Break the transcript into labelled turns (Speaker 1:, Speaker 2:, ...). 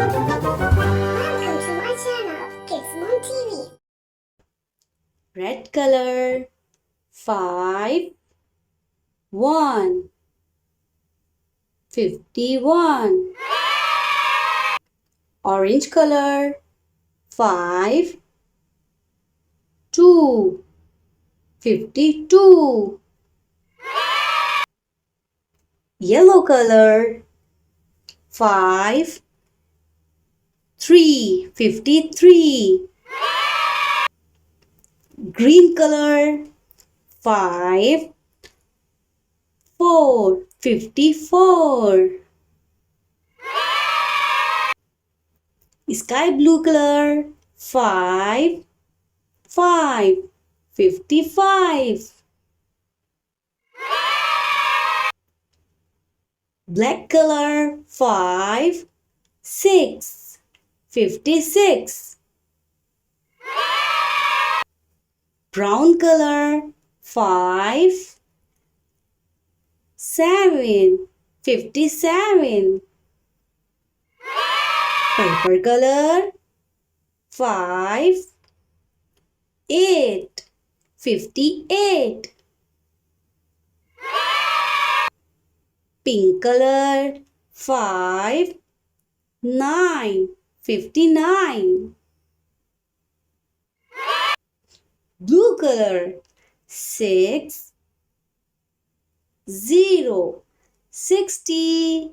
Speaker 1: Welcome to my channel, Kids Moon TV.
Speaker 2: Red color 5 1 51. Orange color 5 2 52. Yellow color 5 3 53. Green color 5 4 54. Sky blue color 5 5 55. Black color 5 6 56. Brown color 5 7 57. Purple color 5 8 58. Pink color 5 9 59. Blue color 6 0 60.